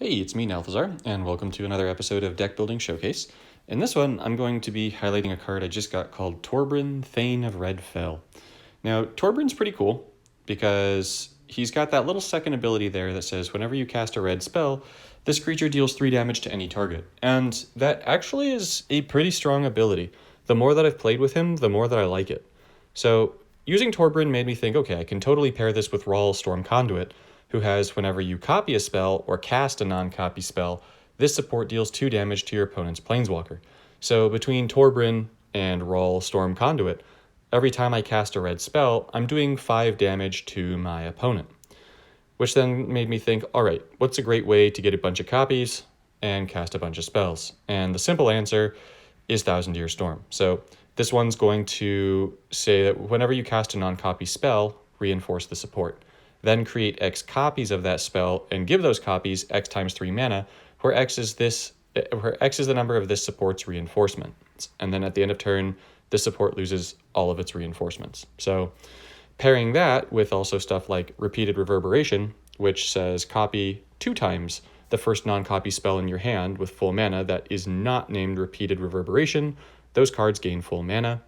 Hey, it's me, Nalthazar, and welcome to another episode of Deckbuilding Showcase. In this one, I'm going to be highlighting a card I just got called Torbran, Thane of Red Fell. Now, Torbran's pretty cool because he's got that little second ability there that says whenever you cast a red spell, this creature deals 3 damage to any target. And that actually is a pretty strong ability. The more that I've played with him, the more that I like it. So, using Torbran made me think, okay, I can totally pair this with Rawl Storm Conduit, who has whenever you copy a spell or cast a non-copy spell, this support deals 2 damage to your opponent's Planeswalker. So between Torbran and Rawl Storm Conduit, every time I cast a red spell, I'm doing 5 damage to my opponent. Which then made me think, alright, what's a great way to get a bunch of copies and cast a bunch of spells? And the simple answer is Thousand Year Storm. So this one's going to say that whenever you cast a non-copy spell, reinforce the support. Then create X copies of that spell and give those copies X times 3 mana, where X is the number of this support's reinforcements. And then at the end of turn, this support loses all of its reinforcements. So pairing that with also stuff like Repeated Reverberation, which says copy 2 times the first non-copy spell in your hand with full mana that is not named Repeated Reverberation, those cards gain full mana.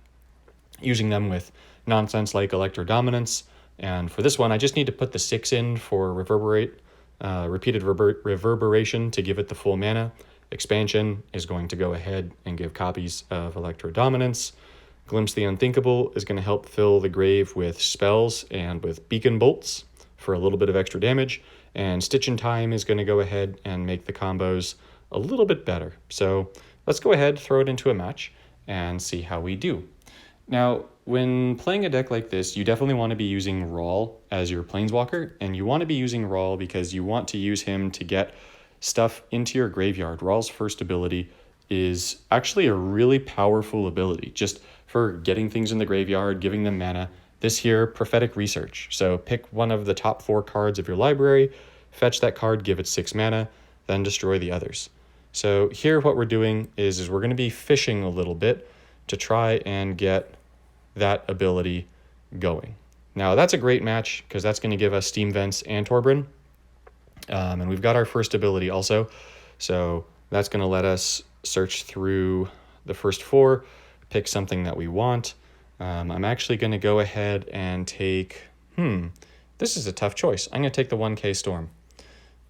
Using them with nonsense like Electro Dominance. And for this one, I just need to put the 6 in for Repeated Reverberation to give it the full mana. Expansion is going to go ahead and give copies of Electro Dominance. Glimpse the Unthinkable is going to help fill the grave with spells and with Beacon Bolts for a little bit of extra damage. And Stitch in Time is going to go ahead and make the combos a little bit better. So let's go ahead, throw it into a match, and see how we do. Now, when playing a deck like this, you definitely want to be using Rawl as your Planeswalker, and you want to be using Rawl because you want to use him to get stuff into your graveyard. Rawl's first ability is actually a really powerful ability, just for getting things in the graveyard, giving them mana. This here, Prophetic Research. So pick one of the top 4 cards of your library, fetch that card, give it 6 mana, then destroy the others. So here what we're doing is we're going to be fishing a little bit to try and get that ability going. Now that's a great match because that's going to give us Steam Vents and Torbran. And we've got our first ability also. So that's going to let us search through the first 4, pick something that we want. I'm actually going to go ahead and take, this is a tough choice. I'm going to take the 1K Storm.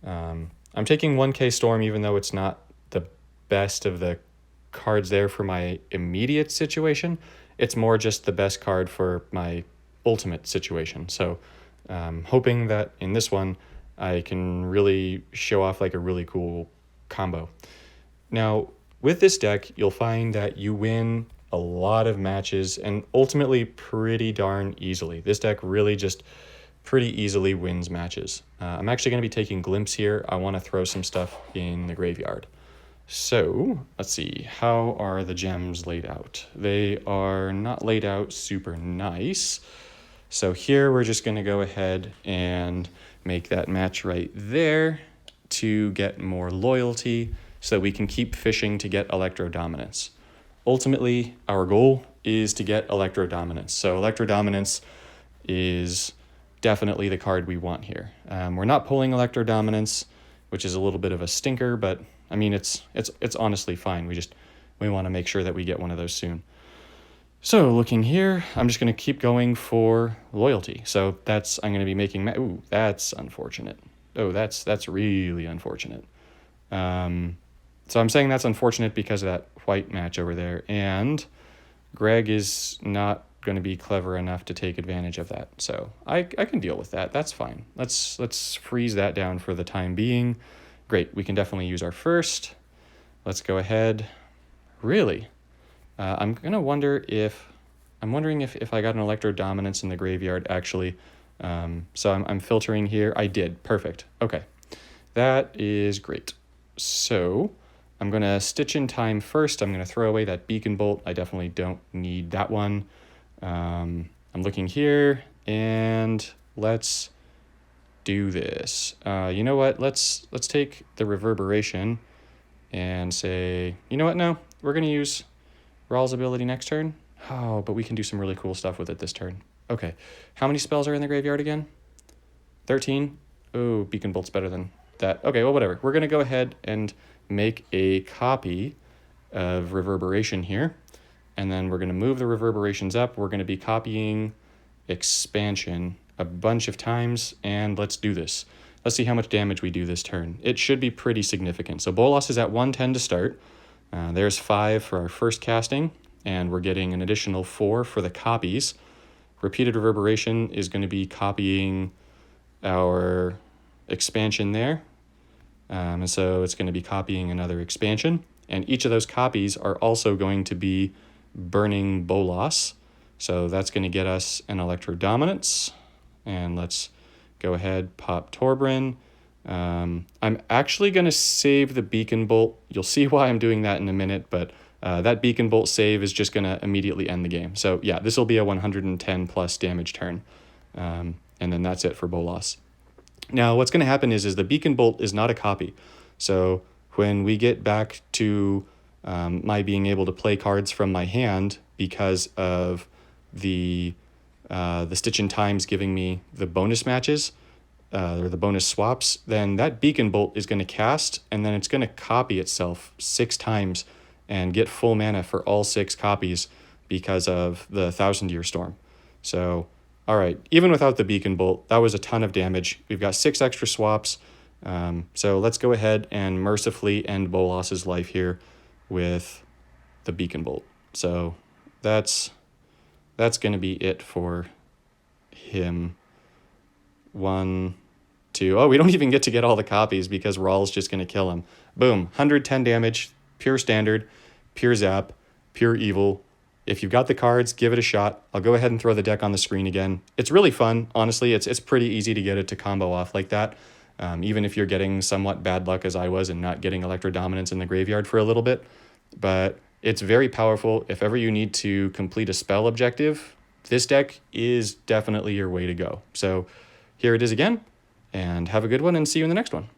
I'm taking 1K Storm even though it's not the best of the cards there for my immediate situation. It's more just the best card for my ultimate situation. So hoping that in this one, I can really show off like a really cool combo. Now, with this deck, you'll find that you win a lot of matches and ultimately pretty darn easily. This deck really just pretty easily wins matches. I'm actually going to be taking Glimpse here. I want to throw some stuff in the graveyard. So, let's see, how are the gems laid out? They are not laid out super nice. So here we're just going to go ahead and make that match right there to get more loyalty so that we can keep fishing to get Electro Dominance. Ultimately, our goal is to get Electro Dominance. So Electro Dominance is definitely the card we want here. We're not pulling Electro Dominance, which is a little bit of a stinker, but I mean, it's honestly fine. We want to make sure that we get one of those soon. So looking here, I'm just going to keep going for loyalty. So I'm going to be making, ooh, that's unfortunate. Oh, that's really unfortunate. So I'm saying that's unfortunate because of that white match over there. And Greg is not going to be clever enough to take advantage of that. So I can deal with that. That's fine. Let's freeze that down for the time being. Great, we can definitely use our first. Let's go ahead. Really? I'm wondering if I got an Electro Dominance in the graveyard, actually. So I'm filtering here. I did. Perfect. Okay. That is great. So I'm going to Stitch in Time first. I'm going to throw away that Beacon Bolt. I definitely don't need that one. I'm looking here, and let's do this. You know what? Let's take the Reverberation and say, you know what? No, we're going to use Rawl's ability next turn. Oh, but we can do some really cool stuff with it this turn. Okay. How many spells are in the graveyard again? 13? Oh, Beacon Bolt's better than that. Okay, well, whatever. We're going to go ahead and make a copy of Reverberation here. And then we're going to move the reverberations up. We're going to be copying Expansion a bunch of times, and let's do this. Let's see how much damage we do this turn. It should be pretty significant. So Bolas is at 110 to start. There's 5 for our first casting, and we're getting an additional 4 for the copies. Repeated Reverberation is going to be copying our expansion there. And so it's going to be copying another expansion. And each of those copies are also going to be burning Bolas. So that's going to get us an Electro Dominance. And let's go ahead, pop Torbran. I'm actually going to save the Beacon Bolt. You'll see why I'm doing that in a minute, but that Beacon Bolt save is just going to immediately end the game. So yeah, this will be a 110 plus damage turn. And then that's it for Bolas. Now what's going to happen is the Beacon Bolt is not a copy. So when we get back to my being able to play cards from my hand because of the Stitch in Times giving me the bonus matches, or the bonus swaps, then that Beacon Bolt is going to cast, and then it's going to copy itself 6 times and get full mana for all 6 copies because of the Thousand Year Storm. So, all right, even without the Beacon Bolt, that was a ton of damage. We've got 6 extra swaps. So let's go ahead and mercifully end Bolas's life here with the Beacon Bolt. So that's going to be it for him. 1, 2. Oh, we don't even get to get all the copies because Rawl's just going to kill him. Boom, 110 damage, pure standard, pure zap, pure evil. If you've got the cards, give it a shot. I'll go ahead and throw the deck on the screen again. It's really fun, honestly. It's pretty easy to get it to combo off like that. Even if you're getting somewhat bad luck as I was and not getting Electro Dominance in the graveyard for a little bit. But it's very powerful. If ever you need to complete a spell objective, this deck is definitely your way to go. So here it is again, and have a good one and see you in the next one.